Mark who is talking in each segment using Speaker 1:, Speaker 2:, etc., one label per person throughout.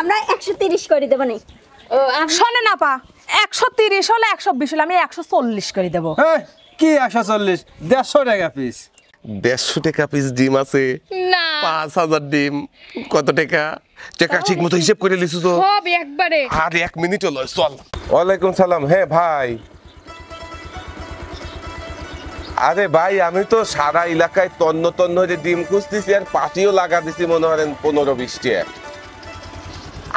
Speaker 1: আমরা 130 করে দেব না।
Speaker 2: শোনেন আপা, 130 হলে 120 হলে আমি 140 করে দেব।
Speaker 3: কি 140? 150 টাকা পিস।
Speaker 4: 150 টাকা পিস ডিম আছে
Speaker 2: না
Speaker 4: 5000 ডিম কত টাকা? টাকা ঠিক মতো হিসাব করে লিসু তো
Speaker 2: সব একবারে।
Speaker 4: আর 1 মিনিট হলো, চল। ওয়ালাইকুম সালাম। হ্যাঁ ভাই, আরে ভাই আমি তো সারা এলাকায় তন্ন তন্ন হয়ে ডিম খুঁজতেছি আর পাটিও লাগা দিছি মনে করেন 15-20 টাকা।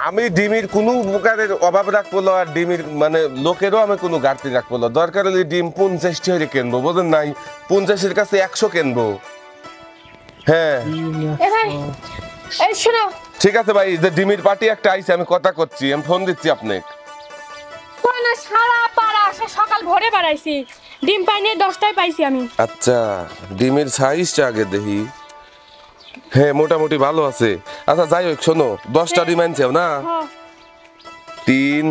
Speaker 4: আমি ডিমের কোনো প্রকারের অভাব রাখবো না, আর ডিমের মানে লোকেরও আমি কোনো ঘাটতি রাখবো না। দরকার হলে ডিম 50 টাকা কিনবো, বোঝেন নাই? 50-এর কাছে 100 কিনবো। হ্যাঁ
Speaker 2: এই শোনো,
Speaker 4: ঠিক আছে ভাই, যে ডিমের পার্টি একটা আইছে, আমি কথা করছি, আমি ফোন দিচ্ছি আপনাকে।
Speaker 2: কোন সারা পাড়া আসে, সকাল ভোরে বাড়াইছি, ডিম পাইনি 10টায় পাইছি আমি।
Speaker 4: আচ্ছা, ডিমের সাইজটা আগে দেখি। হ্যাঁ মোটামুটি ভালো আছে। আচ্ছা যাই হোক, শোনো, 10টা ডিম আনছেও না? 3,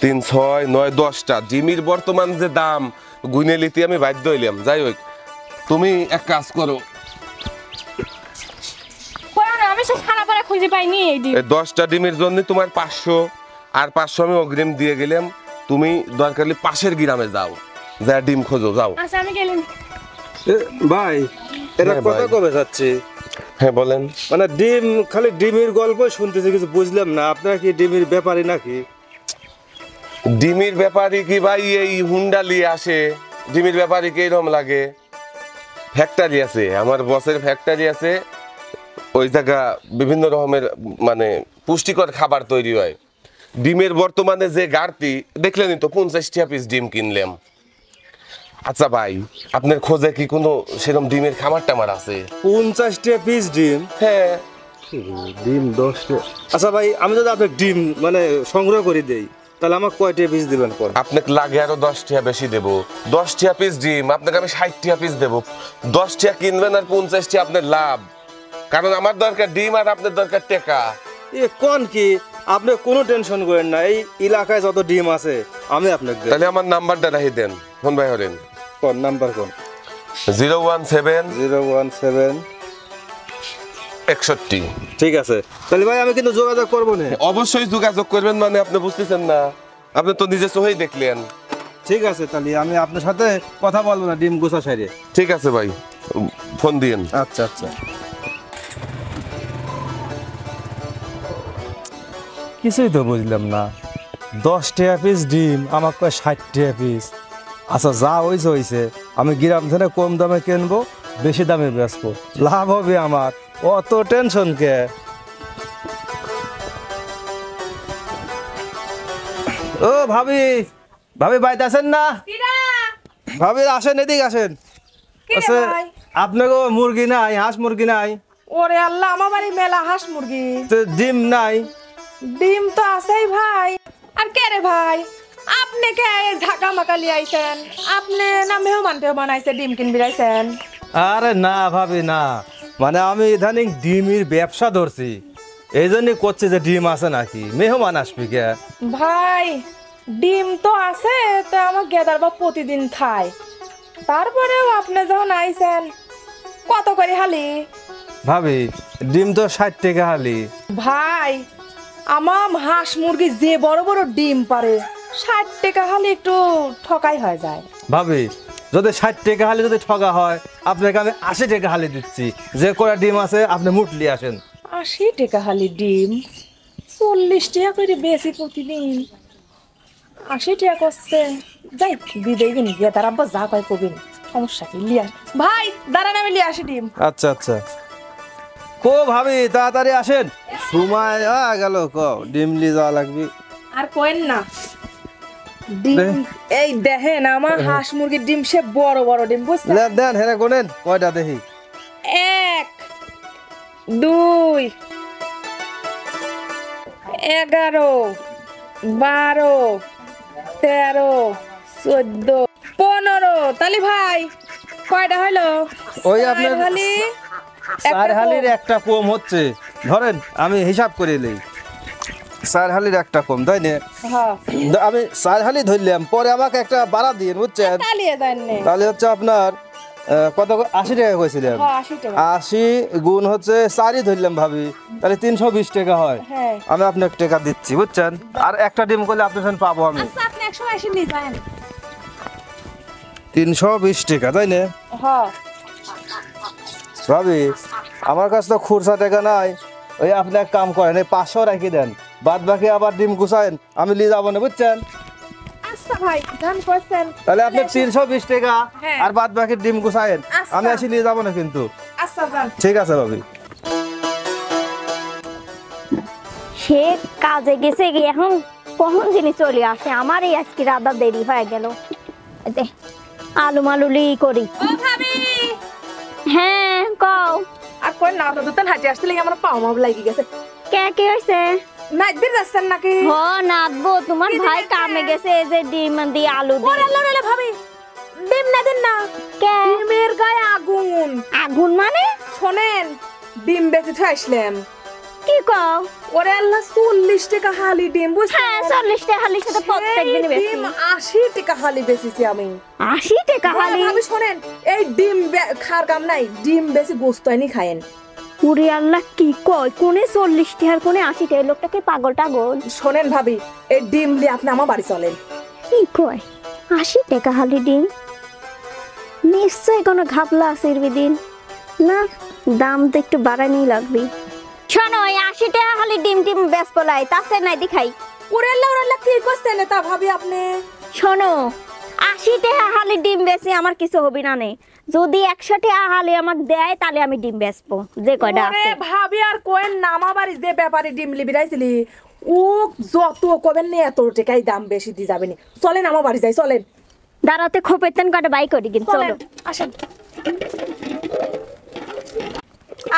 Speaker 4: 3, 6, 9, 10টা ডিমের বর্তমান যে দাম গুনে লিতে আমি বাধ্য হইলাম। যাই হোক, তুমি এক কাজ করো,
Speaker 2: আমি সব খানা পাড়া খুঁজে পাইনি এই ডিম।
Speaker 4: 10টা ডিমের জন্য তোমার 500 আর 500 আমি অগ্রিম দিয়ে গেলাম। তুমি দরকার হলে পাশের গ্রামে যাও, যা ডিম খোঁজো, যাও।
Speaker 2: আচ্ছা আমি গেলাম।
Speaker 3: ভাই এটা
Speaker 4: হ্যাঁ
Speaker 3: কথা
Speaker 4: ভাই।
Speaker 3: কবে যাচ্ছে?
Speaker 4: হ্যাঁ বলেন।
Speaker 3: মানে ডিম, খালি ডিমের গল্প শুনতেছি, কিছু বুঝলাম না। আপনারা কি ডিমের ব্যাপারী নাকি?
Speaker 4: ডিমের ব্যাপারী কি ভাই এই হুন্ডা নিয়ে আসে? ডিমের ব্যাপারী কি এরকম লাগে? ফ্যাক্টরি আছে, আমার বসের ফ্যাক্টরি আছে, ওই জায়গা বিভিন্ন রকমের মানে পুষ্টিকর খাবার তৈরি হয়। ডিমের বর্তমানে যে ঘাটতি দেখলেনই তো, 50 টাকা পিস ডিম কিনলাম। আচ্ছা ভাই, আপনার খোঁজে কি কোনো সেরকম ডিমের খামার টামার আছে?
Speaker 3: 50 টাকা পিস ডিম?
Speaker 4: হ্যাঁ।
Speaker 3: ডিম 10 টাকা। আচ্ছা ভাই, আমি যদি আপনার ডিম মানে সংগ্রহ করে দেই, তাহলে আমার কয় টাকা পিস দিবেন?
Speaker 4: আপনাকে লাগে আরো 10 টাকা বেশি দেবো। 10 টাকা পিস ডিম আপনাকে আমি 60 টাকা পিস দেবো। 10 টাকা কিনবেন আর 50 টাকা আপনার লাভ, কারণ আমার দরকার ডিম আর আপনার দরকার টাকা।
Speaker 3: এ কোন কি, আপনি কোনো টেনশন করেন না, এই এলাকায় যত ডিম আছে আমি আপনাকে দেব।
Speaker 4: তাহলে আমার নাম্বারটা রাখি দেন, ফোন ভাই হরেন।
Speaker 3: কোন নাম্বার? কোন?
Speaker 4: 017
Speaker 3: 017
Speaker 4: 61।
Speaker 3: ঠিক আছে, তাহলে ভাই আমি কিন্তু যোগাযোগ করবো না।
Speaker 4: অবশ্যই যোগাযোগ করবেন, মানে আপনি বুঝতেছেন না, আপনি তো নিজে চোখেই দেখলেন।
Speaker 3: ঠিক আছে, তাহলে আমি আপনার সাথে কথা বলবো না ডিম গোছা সাইডে।
Speaker 4: ঠিক আছে ভাই, ফোন দিয়েন।
Speaker 3: আচ্ছা আচ্ছা। কিছুই তো বুঝলাম না, 10 টাকা পিস ডিম আমার কয় 60 টাকা পিস। আচ্ছা যা হয়েছে হয়েছে, আমি গ্রাম থেকে কম দামে কিনবো, বেশি দামে বেচবো, লাভ হবে আমার, অত টেনশন কে? ও ভাবি, ভাবি বাইতে আছেন না? ভাবি আসেন, এদিকে আসেন। আচ্ছা আপনাকে মুরগি নাই, হাঁস মুরগি নাই?
Speaker 5: ওরে আল্লাহ, আমার বাড়ি মেলা হাঁস মুরগি,
Speaker 3: তো ডিম নাই?
Speaker 5: ডিম তো আছেই ভাই। আর কে রে ভাই, আপনি কে ঝাঁকা মাকালি আইছেন? আপনি না মেহমান টেহমান আইছে ডিম কিনবি আইছেন?
Speaker 3: আরে না ভাবি না, মানে আমি ইদানিং ডিমের ব্যবসা ধরছি, এই জন্যই করছি যে ডিম আছে নাকি, মেহমান আসবি কে?
Speaker 5: ভাই ডিম তো আছে, তো আমার গেদার বাপ প্রতিদিন খায়, তারপরেও আপনি যখন আইছেন কত করে হালি?
Speaker 3: ভাবি ডিম তো 60 টাকা হালি।
Speaker 5: ভাই আমার হাঁস মুরগি যে বড় বড় ডিম পারে, 60 টাকা হালি একটু ঠকাই হয়ে যায়।
Speaker 3: ভাবি যদি 60 টাকা হালি যদি ঠকা হয়, আপনাকে আমি 80 টাকা হালি দিচ্ছি, যে কটা ডিম আছে আপনি মুটলি আসেন।
Speaker 5: 80 টাকা হালি ডিম, 40 টাকা করে বেশি প্রতিদিন, 80 টাকা করছে। যাই বিদায় কিনি গিয়ে তার আব্বা যা কয় কবিন, সমস্যা কি লিয়া। ভাই দাঁড়ান, আমি লিয়ে আসি ডিম।
Speaker 3: আচ্ছা আচ্ছা। কো ভাবি তাড়াতাড়ি আসেন, সময় গেল, ডিম নিয়ে যাওয়া লাগবে।
Speaker 5: আর কইন না, ডিম এই দেখেন আমার হাঁস মুরগির ডিম, সে বড় বড় ডিম, বুঝছেন?
Speaker 3: দেন হেরে গোনেন কয়টা দেখি।
Speaker 5: 1, 2, 11, 12, 13, 14, 15। তালি ভাই কয়টা হইলো?
Speaker 3: ওই আপনার
Speaker 5: 4 হালি,
Speaker 3: 4 হালির একটা কম হচ্ছে, ধরেন আমি হিসাব করে নেই, 4 হালির একটা কম, তাই না?
Speaker 5: হ্যাঁ
Speaker 3: আমি 4 হালি ধরলাম, পরে আমাকে একটা বাড়া দিয়ে, বুঝছেন?
Speaker 5: তালিয়ে যান নে।
Speaker 3: তাহলে হচ্ছে আপনার কত 80 টাকা কইছিলাম।
Speaker 5: হ্যাঁ 80 টাকা।
Speaker 3: 80 গুণ হচ্ছে 4ই ধরলাম ভাবি, তাহলে 320 টাকা হয়।
Speaker 5: হ্যাঁ।
Speaker 3: আমি আপনাকে টাকা দিচ্ছি বুঝছেন, আর একটা ডিম করলে আপনার সঙ্গে পাবো আমি।
Speaker 5: আচ্ছা আপনি 180 নিয়ে যান।
Speaker 3: 320 টাকা তাই না
Speaker 5: হ্যাঁ
Speaker 3: ভাবি? আমার কাছে তো খুরসা টাকা নাই, ওই আপনি এক কাম করেন, এই 500 রাখি দেন, বাদ বাকি আবার ডিম গুছায়েন, আমি নিয়ে যাবো না বুঝছেন।
Speaker 5: আচ্ছা ভাই দাম করছেন
Speaker 3: তাহলে আপনি 320 টাকা
Speaker 5: হ্যাঁ।
Speaker 3: আর বাদ বাকি ডিম গুছায়েন,
Speaker 5: আচ্ছা।
Speaker 3: আমি আসি নিয়ে যাবো না কিন্তু।
Speaker 5: আচ্ছা যান।
Speaker 3: ঠিক আছে ভাবি।
Speaker 1: সে কাজে গেছে কি এখন কখন জিনিস চলে আসে, আমারই আজকে রাধা দেরি হয়ে গেল। এই যে, আলু মালুলি করি।
Speaker 5: ও ভাবি
Speaker 1: হ্যাঁ কও।
Speaker 5: আর কোন না তো দুতন হাঁটে আসলে আমার পাও মাপ লাগি গেছে।
Speaker 1: কে কি হয়েছে?
Speaker 5: নাইটবির যাচ্ছেন নাকি?
Speaker 1: হ নাচবো, তোমার
Speaker 5: কি
Speaker 1: ভাই
Speaker 5: দিয়েছে?
Speaker 1: কামে গেছে, এই যে ডিম দিয়ে আলু
Speaker 5: ওরে
Speaker 1: দিয়ে।
Speaker 5: আল্লাহ রে ভাবি ডিম না দেন না।
Speaker 1: কে
Speaker 5: ডিমের গায়ে আগুন।
Speaker 1: আগুন মানে?
Speaker 5: শোনেন ডিম বেচে থে আসলাম।
Speaker 1: কি কও?
Speaker 5: ওরে আল্লাহ 40 টাকা হালি ডিম বুঝছেন?
Speaker 1: হ্যাঁ 40 টাকা হালির সাথে প্রত্যেক দিন
Speaker 5: সেই
Speaker 1: বেশি।
Speaker 5: ডিম 80 টাকা হালি বেচেছি আমি।
Speaker 1: 80 টাকা হালি?
Speaker 5: ভাবি শোনেন এই ডিম খার কাম নাই, ডিম বেশি গোস্ত আনি খায়েন।
Speaker 1: উরে আল্লাহ কি কয়, কোনে 40 টাকার কোনে 80 টাকা, লোকটাকে পাগল টাগল।
Speaker 5: শোনেন ভাবি এই ডিম দিয়ে আপনি আমার বাড়ি চলেন।
Speaker 1: কি কয় 80 টাকা হালি ডিম? নিশ্চয় কোনো ঘাপলা আছে এর দিন না, দাম তো একটু বাড়ানি লাগবে। শোনো এই 80 টাকা হালি ডিম টিম বেশ পলাই তাছে নাই দেখাই।
Speaker 5: ওরে আল্লাহ কি করছেন তা ভাবি আপনি?
Speaker 1: শোনো 80 টাকা হালি ডিম বেশি আমার কিছু হবে না নে, যদি 100 টাকা হালি আমাকে দেয় তাহলে আমি ডিম বেচবো যে কয়টা
Speaker 5: ওরে
Speaker 1: আছে।
Speaker 5: ভাবি আর কোয়েন না আমার বাড়ি যে ব্যাপারে ডিম লিবিরাইছিলি ও যত কবেন না এত টাকাই দাম বেশি দি যাবে না। চলেন আমার বাড়ি যাই চলেন।
Speaker 1: দাঁড়াতে খোপেতেন কয়টা বাই করি কিন্তু
Speaker 5: চলেন
Speaker 1: চলো
Speaker 5: আসেন।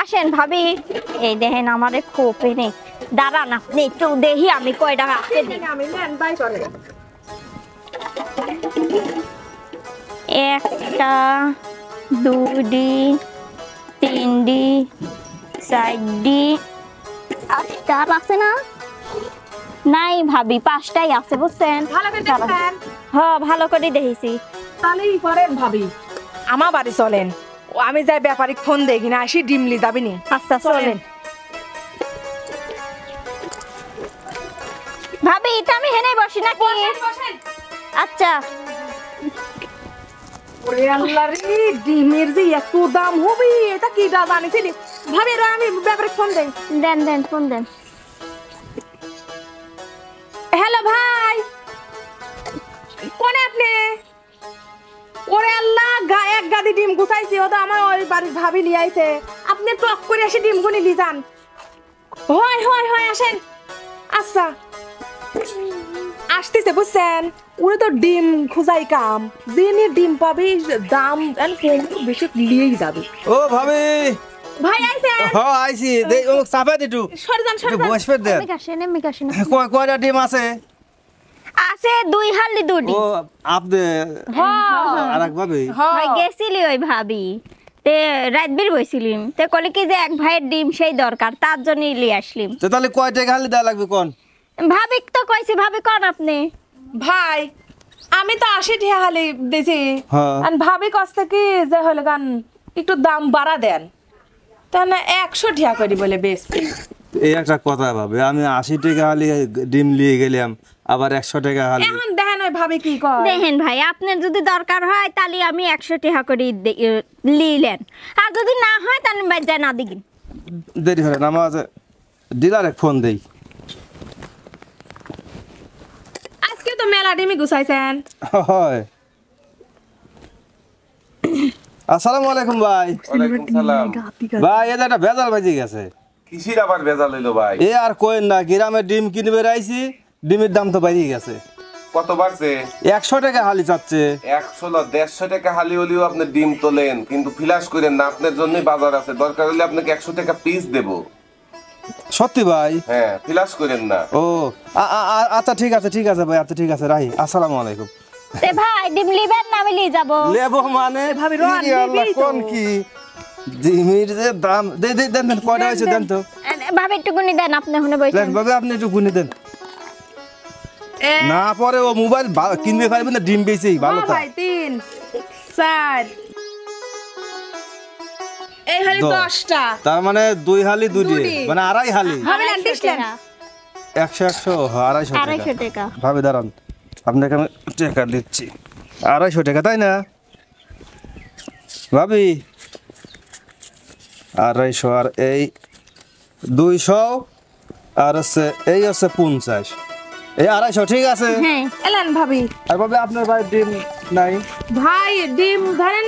Speaker 1: আসেন ভাবি। এই দেখেন আমারে খোপে নেই, দাঁড়ান আপনি একটু দেখি আমি কয়টা আছে দিই।
Speaker 5: আমি নেন বাই করেন।
Speaker 1: একটা দুইডি তিনডি চারডি আটটা আছে না? নাই ভাবি 5টাই আছে বুঝছেন।
Speaker 5: ভালো করে দেখেন।
Speaker 1: হ্যাঁ ভালো করে দেখেছি।
Speaker 5: তাহলেই করেন ভাবি আমার বাড়ি চলেন। ও আমি যাই ব্যাপারী ফোন দেখি না আসি ডিমলি যাবি নি।
Speaker 1: আচ্ছা চলেন ভাবি, এটা আমি হেনে বসি নাকি? আচ্ছা
Speaker 5: ওরে আল্লাহ রে ডিমের যে এত দাম হবে এটা কি দা জানিছিলি ভাবি? রে আমি ব্যাপারী ফোন দেই।
Speaker 1: দেন দেন ফোন দেন।
Speaker 5: হ্যালো ভাই কোনে আপনি? ওরে আল্লাহ এক গাদি ডিম গুছাইছি, ও তো আমার ওই বাড়ির ভাবি লিয়ে আইছে। আপনি টক করে এসে ডিম গুনি লি যান। হয় আসেন। আচ্ছা আসতেছে বুঝছেন, ওরে তো ডিম খুঁজাই কাম, যিনি ডিম পাবি দাম কম বেশি লিয়েই যাবে।
Speaker 3: ও ভাবি
Speaker 5: ভাই আইছে
Speaker 3: হ্যাঁ আইছি, দেই ও চাপা দে একটু,
Speaker 5: সরে যান সরে
Speaker 3: একটু
Speaker 5: যান।
Speaker 3: বসবে দেন।
Speaker 1: এমনি কাশে না
Speaker 3: কয়টা ডিম আছে?
Speaker 1: আছে 2 হালি 2ডি।
Speaker 3: ও আপনি
Speaker 1: হ্যাঁ
Speaker 3: আরেক ভাবি?
Speaker 1: ভাই গেছিলি ওই ভাবি তে রাত বের বইছিলিম, তে কলে কি যে এক ভাইয়ের ডিম সেই দরকার, তার জন্যই লিয়ে আসলিম।
Speaker 3: তো তাহলে কয় টাকা হালি দেওয়া লাগবে কোন?
Speaker 1: ভাবি তো কইছি, ভাবি কোন আপনি?
Speaker 5: ভাই আমি তো 80 টাকা হালি দিছি,
Speaker 3: হ্যাঁ।
Speaker 5: আর ভাবি কষ্ট কি যে হলো গান একটু দাম বাড়া দেন, তাহলে 100 টাকা করে বলে বেশ।
Speaker 3: এই একটা কথা ভাবে, আমি 80 টাকা হালি ডিম নিয়ে গেলাম, আবার 100 টাকা হালি।
Speaker 5: এখন দেখেন ওই ভাবি কি কয়।
Speaker 1: দেখেন ভাই আপনার যদি দরকার হয় তাহলে আমি 100 টাকা করে লিলেন, আর যদি না হয় তাহলে বাজা না দিগিন।
Speaker 3: দেরি হয় না, আমার ডিলারে ফোন দেই।
Speaker 5: আজকে তো মেলা ডিমি গুছাইছেন।
Speaker 3: হয় আসসালামু আলাইকুম ভাই।
Speaker 4: ওয়ালাইকুম সালাম।
Speaker 3: ভাই এটা একটা ভেজাল বাজি গেছে।
Speaker 4: কিসির আবার ভেজাল হইলো ভাই?
Speaker 3: এ আর কোয়েন না, গ্রামে ডিম কিনবে রাইছি, ডিমের দাম তো বেরিয়ে গেছে।
Speaker 4: কত বাড়ছে?
Speaker 3: 100 টাকা হালি চাচ্ছে।
Speaker 4: 100 না 150 টাকা হালি হলেও আপনি ডিম তোলেন, কিন্তু ফিলাস করেন না, আপনার জন্যই বাজার আছে, দরকার হলে আপনাকে 100 টাকা পিস দেবো।
Speaker 3: সত্যি ভাই?
Speaker 4: হ্যাঁ ফিলাস করেন না।
Speaker 3: ও আচ্ছা ঠিক আছে ভাই, আচ্ছা ঠিক আছে রাহি। আসসালামু আলাইকুম।
Speaker 1: তে ভাই ডিম লিবেন না আমি লিয়ে যাব?
Speaker 3: লেবো মানে
Speaker 5: ভাবি রোয়ান
Speaker 3: ইরে আল্লাহ,
Speaker 5: দিবি তো।
Speaker 3: কোন কি ডিমের যে দাম, দেন কয়টা হয়েছে দেন তো।
Speaker 1: ভাবি একটু গুনি দেন, আপনি ওখানে বসেন।
Speaker 3: দেন ভাবে, আপনি একটু গুনে দেন। না পরে ও মোবাইল কিনবে পারবেন না, ডিম বেচেই ভালো
Speaker 5: ও
Speaker 3: তো।
Speaker 5: ভাই 3 4 এই হালি
Speaker 3: দশ।
Speaker 5: 10টা
Speaker 3: তার মানে 2 হালি 2
Speaker 5: দুই।
Speaker 3: দিয়ে মানে আড়াই হালি
Speaker 5: হবে না দিছলেন
Speaker 3: 100 250
Speaker 1: 250 টাকা
Speaker 3: ভাবি দাঁড়ান আপনাকে আমি টাকা দিচ্ছি 250 টাকা তাই না ভাবি 250 আর এই 200 আর হচ্ছে এই হচ্ছে 50 এই 250 ঠিক আছে
Speaker 1: হ্যাঁ
Speaker 5: এলেন ভাবি
Speaker 3: আর ভাবি আপনার ভাই ডিম নাই
Speaker 5: ভাই ডিম ধরেন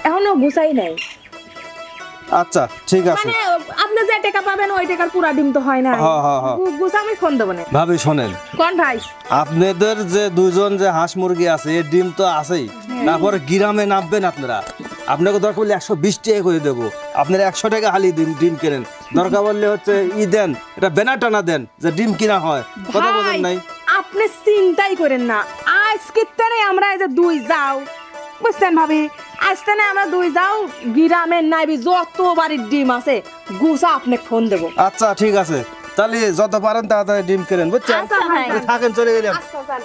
Speaker 5: এখনো গুছাই নাই
Speaker 3: আচ্ছা ঠিক আছে
Speaker 5: মানে আপনি যে টাকা পাবেন ওই টাকার পুরা ডিম তো হয় না
Speaker 3: হ্যাঁ, হ্যাঁ, হ্যাঁ।
Speaker 5: গুছা আমি ফোন দেবো না
Speaker 3: ভাবি শোনেন
Speaker 5: কোন ভাই
Speaker 3: আপনাদের যে দুজন যে হাঁস মুরগি আছে এর ডিম তো আছেই তারপরে গ্রামে নামবেন আপনারা আপনাকে দরকার হলে 120 টাকা করে দেবো আপনারা 100 টাকা হালি ডিম কেনেন দরকার বললে হচ্ছে দেন এটা ব্যানার টানা দেন যে ডিম কিনা হয় কথা বলেন নাই
Speaker 5: আপনি চিন্তাই করেন না আজকে তানে আমরা এই যে 2 যাও বুঝছেন ভাবি আজকে না আমরা 2 যাও গ্রামের নাইবি যত বাড়ির ডিম আছে গুছা আপনি ফোন দেবো
Speaker 3: আচ্ছা ঠিক আছে তাহলে যত পারেন তাড়াতাড়ি ডিম কেনেন বুঝছেন
Speaker 5: আচ্ছা, ভাই।
Speaker 3: তাহলে থাকেন চলে গেলাম
Speaker 5: আচ্ছা যান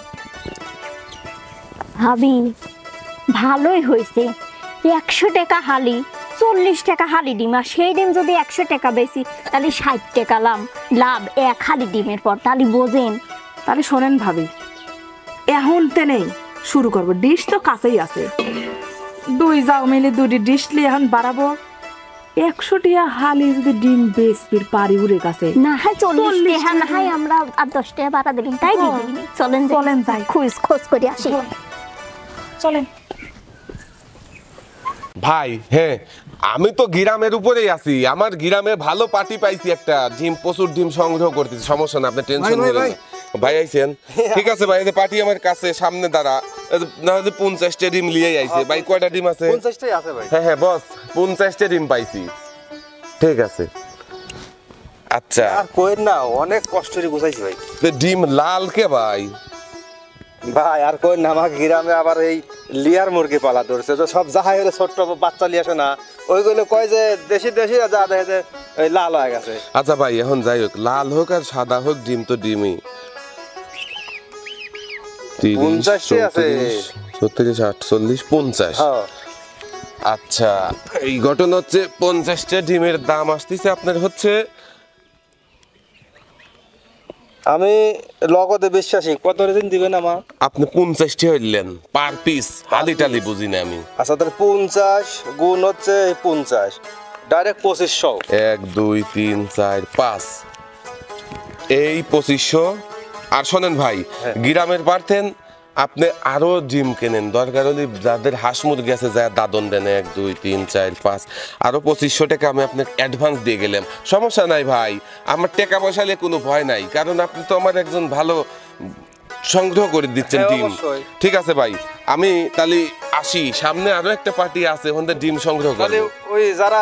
Speaker 1: ভাবি ভালোই হয়েছে 100 টাকা হালি 40 টাকা হালি ডিম আর সেই ডিম যদি 100 টাকা বেশি তাহলে 60 টাকা লাভ এক হালি ডিমের পর তাহলে বোঝেন
Speaker 5: তাহলে শোনেন ভাবি এখন তেনে শুরু করব ডিশ তো কাছেই আছে 2 যাও মিলে 2টি ডিশ নিয়ে এখন বাড়াবো 100 টাকা হালি যদি ডিম বেচবির পারি উড়ে কাছে
Speaker 1: না হয় 40 টাকা না হয় আমরা আর 10 টাকা বাড়া দেবেন তাই দিবি চলেন
Speaker 5: চলেন যাই।
Speaker 1: খোঁজ করে আসি
Speaker 5: চলেন
Speaker 4: ভাই হ্যাঁ আমি তো গ্রামের উপরেই আছি আমার গ্রামে ভালো পার্টি পাইছি একটা ডিম প্রচুর ডিম সংগ্রহ করতেছি সমস্যা না আপনি টেনশন
Speaker 3: ভাই,
Speaker 4: করেন
Speaker 3: ভাই।
Speaker 4: না ভাই আইছেন ঠিক আছে ভাই এই পার্টি আমার কাছে সামনে দাঁড়া এই যে না হলে 50টা ডিম লিয়ে আইছে ভাই কয়টা ডিম আছে
Speaker 3: 50 টাই আছে ভাই
Speaker 4: হ্যাঁ হ্যাঁ বস 50টা ডিম পাইছি ঠিক আছে আচ্ছা
Speaker 3: আর কইন না অনেক কষ্ট করে গুছাইছি ভাই
Speaker 4: তো ডিম লাল কে ভাই
Speaker 3: ভাই আর কই না আমার গ্রামে আবার এই লিয়ার মুরগি পালা ধরছে তো সব যাহাই হলে ছোট্ট বাচ্চা লিয়ে আসে না ওইগুলো কয় যে দেশি যা দেখে যে এই লাল হয়ে গেছে
Speaker 4: আচ্ছা ভাই এখন যাই হোক লাল হোক আর সাদা হোক ডিম তো ডিমই
Speaker 3: 50 টি আছে।
Speaker 4: 36 48 50
Speaker 3: হ্যাঁ
Speaker 4: আচ্ছা এই ঘটনা হচ্ছে 50টা ডিমের দাম আসতেছে আপনার হচ্ছে
Speaker 3: আমি লগতে বিশ্বাসী কত দিন দিবেন আমার
Speaker 4: আপনি 50টি হইলেন পার পিস হালি টালি বুঝি না আমি
Speaker 3: আচ্ছা তাহলে 50 গুণ হচ্ছে 50 ডাইরেক্ট 2500
Speaker 4: 1 2 3 4 5 এই 2500 আর শোনেন ভাই গ্রামের পারতেন আপনি আরো ডিম কেনেন দরকার হলে যাদের হাঁস মুরগি আছে যা দাদন দেন 1 2 3 4 5 আরো 2500 টাকা আমি আপনাকে অ্যাডভান্স দিয়ে গেলাম সমস্যা নাই ভাই আমার টাকা পয়সা নিয়ে কোনো ভয় নাই কারণ আপনি তো আমার একজন ভালো সংগ্রহ করে দিচ্ছেন
Speaker 3: হ্যাঁ,
Speaker 4: ডিম
Speaker 3: অবশ্যই।
Speaker 4: ঠিক আছে ভাই আমি তাহলে আসি সামনে আরো একটা পার্টি আছে ওখানে ডিম সংগ্রহ
Speaker 3: তাহলে
Speaker 4: করব
Speaker 3: ওই যারা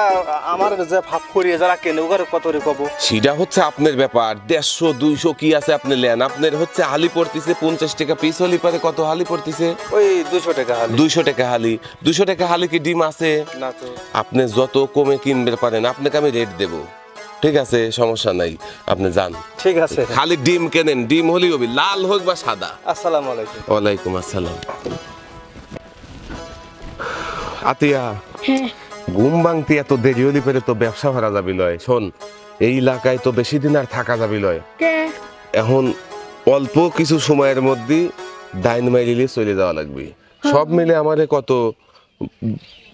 Speaker 3: আমার যে ভাগ করিয়ে যারা কেনে ওগুলো কত করে কব
Speaker 4: সেটা হচ্ছে আপনার ব্যাপার 150 200 কি আছে আপনি নেন আপনার হচ্ছে হালি পড়তেছে 50 টাকা পিস হলি পারে কত হালি পড়তেছে
Speaker 3: ওই 200 টাকা হালি
Speaker 4: 200 টাকা হালি 200 টাকা হালি কি ডিম আছে
Speaker 3: না তো
Speaker 4: আপনি যত কমে কিনবে পারেন আপনাকে আমি রেট দেব ঠিক আছে সমস্যা নাই আপনি যান
Speaker 3: ঠিক আছে
Speaker 4: খালি ডিম কেনেন ডিম হলেই হবে লাল হোক বা সাদা
Speaker 3: আসসালামু আলাইকুম
Speaker 4: ওয়ালাইকুম আসসালাম আতিয়া
Speaker 2: হ্যাঁ
Speaker 4: ঘুম ভাঙতে এত দেরি হলি পেরে তো ব্যবসা ভরা যাবি লয় শোন এই এলাকায় তো বেশি দিন আর থাকা যাবি লয়
Speaker 2: কে
Speaker 4: এখন অল্প কিছু সময়ের মধ্যে ডাইন মাইলিলে চলে যাওয়া লাগবে সব মিলে আমারে কত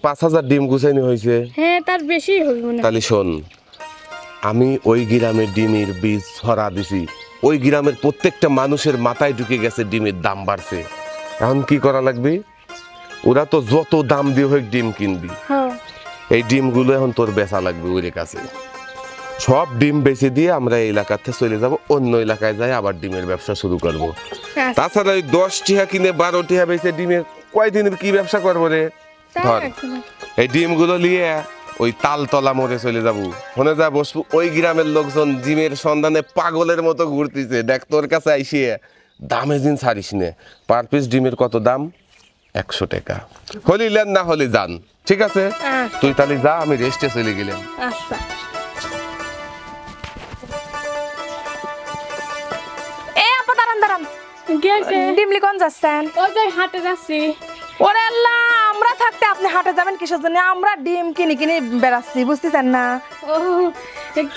Speaker 4: 5000 ডিম গুছাইনি হয়েছে
Speaker 2: হ্যাঁ তার বেশি হবে মনে হয়।
Speaker 4: তাহলে শোন আমি ওই গ্রামের ডিমের বীজ ছড়া দিছি ওই গ্রামের প্রত্যেকটা মানুষের মাথায় ঢুকে গেছে ডিমের দাম বাড়ছে এখন কি করা লাগবে ওরা তো যত দাম দিয়ে হোক ডিম কিনবি
Speaker 2: হ্যাঁ
Speaker 4: এই ডিমগুলো এখন তোর বেচা লাগবে ওর কাছে সব ডিম বেচে দিয়ে আমরা এই এলাকাতে চলে যাব অন্য এলাকায় যাই আবার ডিমের ব্যবসা শুরু করব
Speaker 2: আচ্ছা,
Speaker 4: তাছাড়া ওই 10 টিহা কিনে 12 টিহা বেচে ডিমের কয়দিনের কি ব্যবসা করবো রে
Speaker 2: তাই
Speaker 4: ধর
Speaker 2: নাকি?
Speaker 4: এই ডিমগুলো নিয়ে ওই তালতলা মোড়ে চলে যাবো ওখানে যা বসবো ওই গ্রামের লোকজন ডিমের সন্ধানে পাগলের মতো ঘুরতেছে দেখ তোর কাছে আইসিয়ে দামে দিন ছাড়িস নে পার পিস ডিমের কত দাম 100 টাকা হলি লেন না হলি যান ঠিক আছে
Speaker 2: আচ্ছা।
Speaker 4: তুই তাহলে যা আমি রেস্টে চলে গেলাম
Speaker 2: আচ্ছা
Speaker 5: এ আপা দাঁড়ান দাঁড়ান
Speaker 2: গেছে
Speaker 5: ডিমলি কোন যাচ্ছেন
Speaker 2: ওই যে হাটে যাচ্ছি
Speaker 5: ওরে আল্লাহ আমরা থাকতে আপনি হাটে যাবেন কিসের জন্য? আমরা ডিম কিনে কিনে বেড়াচ্ছি, বুঝতেছেন না?
Speaker 2: ও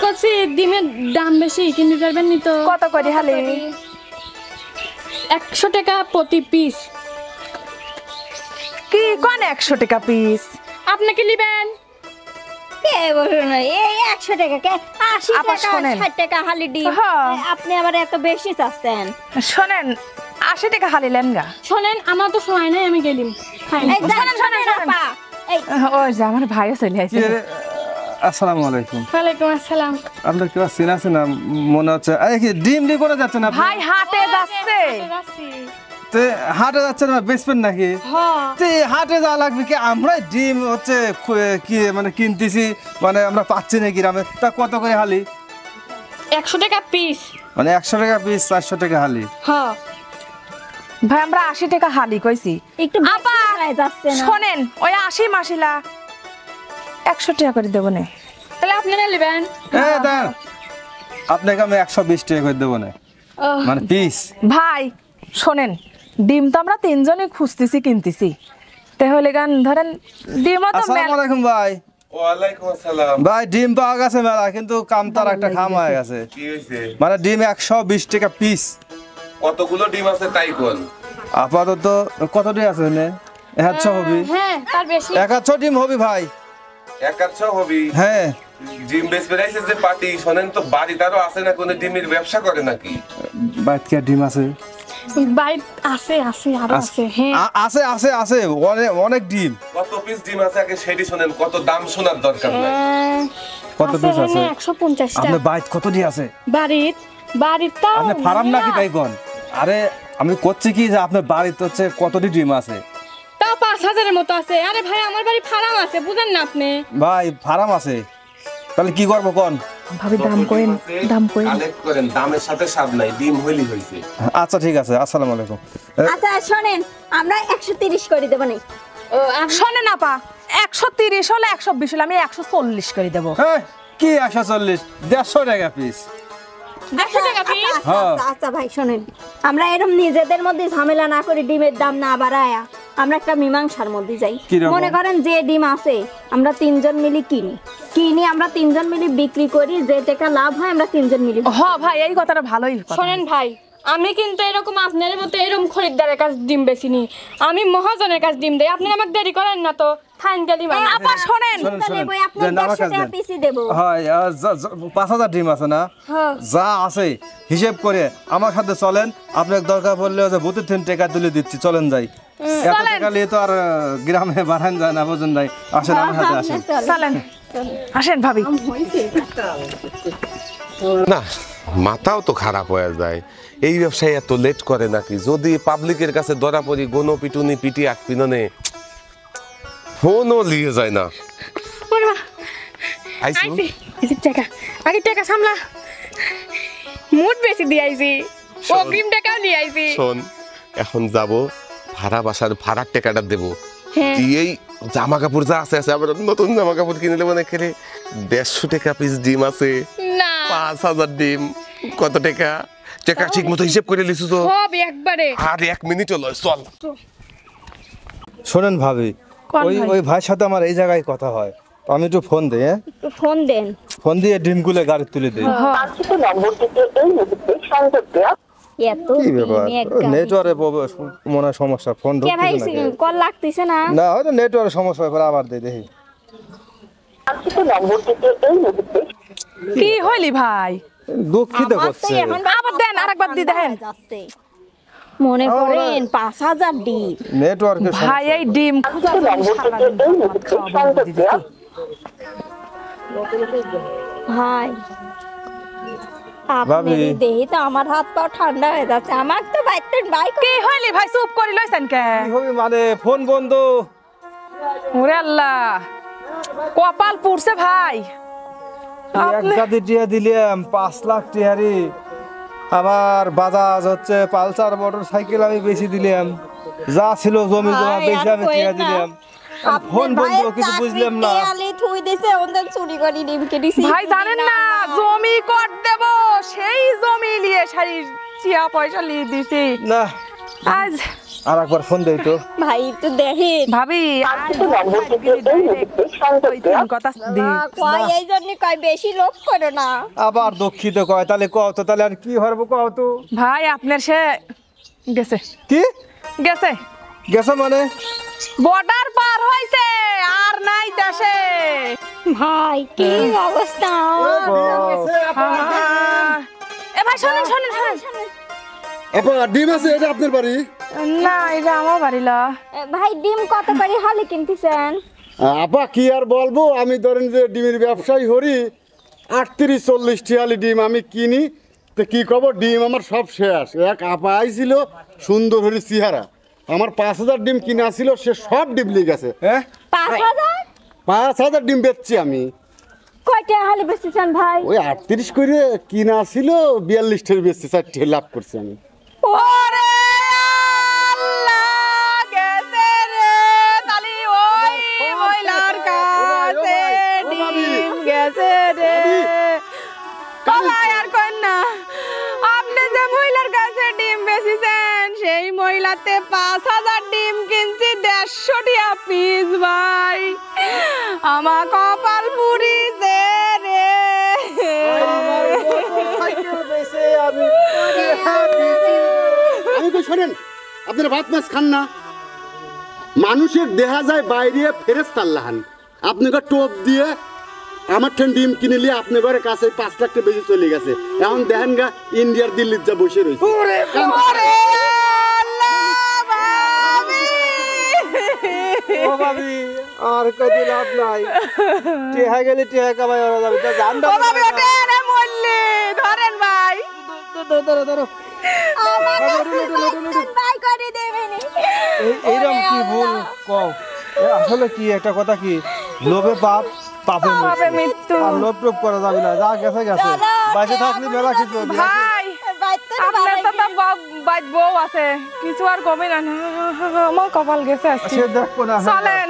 Speaker 2: কছি ডিমের দাম বেশি, কিনতে পারবেন নি তো?
Speaker 5: কত করে হালি?
Speaker 2: 100 টাকা প্রতি পিস।
Speaker 5: কি কোন 100 টাকা পিস?
Speaker 2: আপনি কি নেবেন?
Speaker 1: কে বলুন না, এই 100 টাকা কে 80
Speaker 5: আপা
Speaker 1: টাকা
Speaker 5: শোনেন।
Speaker 1: 60 টাকা হালি ডিম।
Speaker 5: হ্যাঁ।
Speaker 1: আপনি আবার এত বেশি চাচ্ছেন।
Speaker 5: শোনেন, 80 টাকা হালি লেন গা।
Speaker 2: শোনেন, আমার তো সময় নাই, আমি গেলিম।
Speaker 1: এই শোনেন শোনেন আপা, এই
Speaker 5: ওই যে আমার ভাইও চলে আসছে।
Speaker 3: আসসালামু আলাইকুম।
Speaker 2: ওয়ালাইকুম আসসালাম।
Speaker 3: আপনার কেউ চেনা আছে না মনে হচ্ছে? আরে কি ডিম দিয়ে করে যাচ্ছেন আপনি?
Speaker 5: ভাই হাটে যাচ্ছে।
Speaker 3: তে হাটে যাচ্ছেন না বেচবেন নাকি?
Speaker 2: হ্যাঁ।
Speaker 3: তে হাটে যাওয়া লাগবে কি? আমরা ডিম হচ্ছে কি মানে কিনতেছি, মানে আমরা পাচ্ছি না গ্রামে। তা কত করে হালি?
Speaker 2: 100 টাকা পিস।
Speaker 3: মানে 100 টাকা পিস, 400 টাকা হালি।
Speaker 2: হ্যাঁ।
Speaker 5: ভাই আমরা 80 টাকা হালি কইছি।
Speaker 1: একটু
Speaker 5: আপা
Speaker 1: বেশি যাচ্ছে না।
Speaker 5: শোনেন, ওই 80 মাসিলা 100 টাকা করে দেবো না।
Speaker 2: তাহলে আপনারা নেবেন?
Speaker 3: দাঁড়ান, আপনাকে আমি 120 টাকা করে দেবো না,
Speaker 2: ও,
Speaker 3: মানে পিস।
Speaker 5: ভাই শোনেন, ডিম তো আমরা তিনজনই খুঁজতেছি কিনতেছি, তাহলে গান ধরেন ডিমও তো
Speaker 3: আসসালামু আলাইকুম ভাই।
Speaker 4: ওয়ালাইকুম আসসালাম।
Speaker 3: ভাই ডিম পাওয়া গেছে মেলা, কিন্তু কামতার একটা খাম হয়ে গেছে।
Speaker 4: কি হয়েছে?
Speaker 3: মানে ডিম 120 টাকা পিস।
Speaker 4: কতগুলো ডিম আছে তাই কোন?
Speaker 3: আপাতত কতটি আছে এনে? 100 হবি?
Speaker 2: হ্যাঁ, তার বেশি।
Speaker 3: 100 ডিম হবি ভাই?
Speaker 4: একাচ্ছ হবি?
Speaker 3: হ্যাঁ।
Speaker 4: ডিম বেচ বেড়াইছে যে পার্টি, শোনেন তো বাড়িটারও আছে না কোনো ডিমের ব্যবসা করে নাকি?
Speaker 3: বাইত কি আর ডিম আছে?
Speaker 2: বাইট আছে আরো আছে। হ্যাঁ।
Speaker 3: আছে আছে আছে, অনেক অনেক ডিম।
Speaker 4: কত পিস ডিম আছে আগে সেটি শোনেন, কত দাম শোনার দরকার নাই।
Speaker 3: কত পিস আছে?
Speaker 2: 150 টা।
Speaker 3: আপনার বাইত কতটি আছে?
Speaker 2: বাড়িতে
Speaker 3: আপনি ফার্ম নাকি তাই কোন? আরে আমি করছি কি যে আপনার বাড়িতে হচ্ছে কতটি ডিম আছে?
Speaker 2: তাও 5000 এর মতো আছে। আরে ভাই, আমার বাড়ি ফার্ম আছে, বুঝেন না আপনি?
Speaker 3: ভাই ফার্ম আছে, তাহলে কি করবো কোন?
Speaker 5: ভাবি দাম কইন, দাম কইন।
Speaker 4: কালেক্ট করেন, দামের সাথে স্বাদ নাই, ডিম হইলি হইছে।
Speaker 3: আচ্ছা ঠিক আছে, আসসালামু আলাইকুম।
Speaker 1: আচ্ছা শোনেন, আমরা 130 করে দেব না।
Speaker 2: ও,
Speaker 5: শোনেন আপা, 130 হলে 120 হলে আমি 140 করে দেবো।
Speaker 3: হ্যাঁ কি 140? 150 টাকা পিস।
Speaker 2: 100 টাকা পিস।
Speaker 3: হ্যাঁ।
Speaker 1: আচ্ছা ভাই শোনেন, আমরা এরকম নিজেদের মধ্যে ঝামেলা না করে ডিমের দাম না বাড়ায়া আমরা একটা মীমাংসার মধ্যে যাই।
Speaker 3: কিরকম?
Speaker 1: মনে করেন যে ডিম আছে আমরা তিনজন মিলে কিনি আমরা তিনজন মিলে বিক্রি করি, যে টাকা লাভ হয় আমরা তিনজন মিলে
Speaker 5: হ ভাই, এই কথাটা ভালোই কথা।
Speaker 2: শোনেন ভাই, আমি কিন্তু এরকম আপনার মতো এরকম খরিদ্দারের কাছে ডিম বেচিনি। আমি মহাজনের কাছে ডিম দেই। আপনি আমাকে দেরি করেন না তো, খাইন গেলি মানে।
Speaker 5: আপা শোনেন,
Speaker 3: শোনেন
Speaker 1: তাহলে
Speaker 3: শোনেন,
Speaker 1: বই আপনার
Speaker 3: দেন আমার
Speaker 1: 150
Speaker 3: কাছে
Speaker 1: টাকা
Speaker 3: দেন।
Speaker 1: পিসি দেব।
Speaker 3: হয় 5000 ডিম আছে না?
Speaker 2: হ্যাঁ।
Speaker 3: যা আছে হিসেব করে আমার সাথে চলেন। আপনার দরকার পড়লে বুথের 3 টাকা তুলে দিচ্ছি, চলেন যাই। এত টাকা নিয়ে তো আর গ্রামে বাড়ান যায় না, বুঝুন নাই। আসেন আমার সাথে আসেন।
Speaker 5: চলেন আসেন ভাবি।
Speaker 4: না, মাথাও তো খারাপ হয়ে যায়। এই ব্যবসায় এত লেট করে নাকি? যদি পাবলিকের কাছে ধরা পড়ি, গণ পিটুনি পিটি আটপিননে ফোনও লিয়ে যায় না।
Speaker 2: ওরে মা,
Speaker 4: আইসু
Speaker 2: আইছি। এই যে টাকা, আগে টাকা সামলা। মুড বেশি দিয়ে আইছি। অগ্রিম টাকাও নিয়ে আইছি।
Speaker 4: শোন, এখন যাব ভাড়া বাসার ভাড়ার টাকাটা দেবো।
Speaker 2: হ্যাঁ।
Speaker 4: এই জামা কাপড় যা আছে আছে, আবার নতুন জামা কাপড় কিনে নেবো না খেলে। 150 টাকা পিস ডিম আছে,
Speaker 2: না,
Speaker 4: 5000 ডিম, কত টাকা? টাকা ঠিক মতো হিসেব করে লিখছো তো?
Speaker 2: সব একবারে।
Speaker 4: আর 1 মিনিট হলো, চল।
Speaker 3: শোনেন ভাবি,
Speaker 5: কোন
Speaker 3: ওই
Speaker 5: ভাই?
Speaker 3: ওই ভাইয়ের সাথে আমার এই জায়গায় কথা হয়, তো আমি একটু ফোন দিই। হ্যাঁ,
Speaker 1: একটু ফোন দেন।
Speaker 3: ফোন দিয়ে ডিমগুলো গাড়ি তুলে দিই।
Speaker 6: কাঙ্ক্ষিত নম্বরটিতে এই মুহূর্তে সংযোগ দেওয়া
Speaker 1: এত
Speaker 3: কি ব্যাপার,
Speaker 1: ডিম এক গাড়ি।
Speaker 3: নেটওয়ার্কে মনে হয় সমস্যা, ফোন
Speaker 1: কে ভাই
Speaker 3: ঢুকতেছে না।
Speaker 1: কল লাগতেছে না?
Speaker 3: না হয়তো নেটওয়ার্কের সমস্যা, এবার আবার দিই দেখি।
Speaker 6: কাঙ্ক্ষিত নম্বরটিতে এই মুহূর্তে
Speaker 5: কি হইলি ভাই?
Speaker 3: দুঃখিত
Speaker 1: আমার তো
Speaker 3: করছে।
Speaker 1: এখন
Speaker 5: আবার দেন, আরেকবার দিয়ে দেখেন।
Speaker 1: যাচ্ছে। মনে করেন 5000 ডিম।
Speaker 3: নেটওয়ার্কের
Speaker 5: ভাই এই ডিম খুঁজা
Speaker 6: কাঙ্ক্ষিত নম্বরটিতে এই মুহূর্তে সংযোগ দেওয়া
Speaker 1: ভাই
Speaker 3: ভাবি।
Speaker 1: আপনি দেহি তো আমার হাত পা ঠান্ডা হয়ে যাচ্ছে। আমার তো বাইতে বাইক
Speaker 5: কি হইলি ভাই? চুপ করে লইছেন কে?
Speaker 3: কি হবে মানে ফোন বন্ধ।
Speaker 5: ওরে আল্লাহ, কপাল পুড়ছে ভাই।
Speaker 3: এক গাদি টিয়া দিলাম 5 লাখ টিয়ারি, আবার বাজাজ হচ্ছে পালসার মোটর সাইকেল আমি বেশি দিলাম, যা ছিল জমি জমা
Speaker 1: ভাই,
Speaker 3: বেশি
Speaker 1: আর
Speaker 3: আমি
Speaker 1: কইেন
Speaker 3: টিয়া
Speaker 1: না।
Speaker 3: দিলাম।
Speaker 1: আপনার
Speaker 3: ফোন বন্ধ,
Speaker 1: ভাইয়ের
Speaker 3: কিছু বুঝলাম না।
Speaker 1: চাকরি দেয়ালে থুই দিছে, ওদের চুরি করে ডিম কেটেছি।
Speaker 5: ভাই জানেন না, জমি কর দেব, সেই জমি নিয়ে সারি টিয়া পয়সা নিয়ে দিছি।
Speaker 3: না
Speaker 5: আজ
Speaker 3: আর একবার ফোন দেই তো।
Speaker 1: ভাই একটু দেখেন
Speaker 5: ভাবি
Speaker 6: কাঙ্ক্ষিত নম্বরটিতে এই মুহূর্তে সংযোগ দেওয়া
Speaker 5: কথা দি
Speaker 1: কয় এই জন্য কয় বেশি লোভ করো না।
Speaker 3: আবার দুঃখিত কয়, তাহলে কও তো, তাহলে আর কি হরবো কও তো।
Speaker 5: ভাই আপনার সে গেছে
Speaker 3: কি
Speaker 5: গেছে
Speaker 3: গেছে মানে?
Speaker 5: বর্ডার পার হইছে আর নাই দেশে।
Speaker 1: ভাই কি অবস্থা
Speaker 5: এ ভাই শুনেন শুনেন শুনেন
Speaker 7: আপা ডিম আছে, এটা আপনার বাড়ি?
Speaker 5: না এটা আমার বাড়িলা।
Speaker 1: ভাই ডিম কত করে হলে কিনতেছেন?
Speaker 7: আপা কি আর বলবো, আমি ধরেন যে ডিমের ব্যবসায়ী হরি, 38-40 টিয়ালি ডিম আমি কিনি, তো কি কব, ডিম আমার সব শেষ। এক আপা আইছিল সুন্দর হরি চেহারা, আমার 5000 ডিম কিনা ছিল, সে সব ডিম লিয়ে গেছে।
Speaker 1: 5000?
Speaker 7: 5000 ডিম বেচছি আমি।
Speaker 1: কয়টা হলে বেচতেছেন ভাই?
Speaker 7: ওই 38 করে কিনা ছিল, 42 টের বেচছি, 4 টে লাভ করছি আমি।
Speaker 5: ওরে আল্লাহ গেছে রে তালি ওই মহিলার কাছে ডিম গেছে রে। কলাই আর কই না, আপনি যে মহিলার কাছে ডিম বেচিছেন সেই মহিলাতে 5000 ডিম কিনছি 150 টাকা পিস। ভাই আমার কপাল পুরিছে রে।
Speaker 7: আমি কই শোনেন, আপনারা ভাত মাছ খান না, মানুষের দেখা যায় বাইরে ফেরেশতা আল্লাহান, আপনাকে টোপ দিয়ে আমার ঠেন ডিম কিনে নিয়ে আপনার ঘরের কাছে 5 লাখ টাকা বেশি চলে গেছে। এখন দেখেন গা ইন্ডিয়ার দিল্লির যা বসে রয়েছে।
Speaker 5: ওরে আল্লাহ ভাবি
Speaker 3: ও ভাবি আর কই লাভ নাই, টেহা গেলে টেহা কামাই ওরা যাবে, তা জান
Speaker 5: ও ভাবি ওঠে রে মল্লি ধরেন ভাই।
Speaker 3: ধরো ধরো।
Speaker 1: ভাই করে দেবেন।
Speaker 3: এইরকম কি ভুল কও? আসলে কি একটা কথা, কি লোভে পাপ, পাপে
Speaker 5: পাপে
Speaker 3: মৃত্যু।
Speaker 5: মৃত্যু।
Speaker 3: আর লোভ টোভ করা যাবে না, যা গেছে গেছে। বাইসে থাকলে মেলা কিছু।
Speaker 5: ভাই আপনার তো বাইত বউ আছে, কিছু আর কমে না। আমার কপাল গেছে আজকে।
Speaker 3: সে দেখবো না।
Speaker 5: চলেন।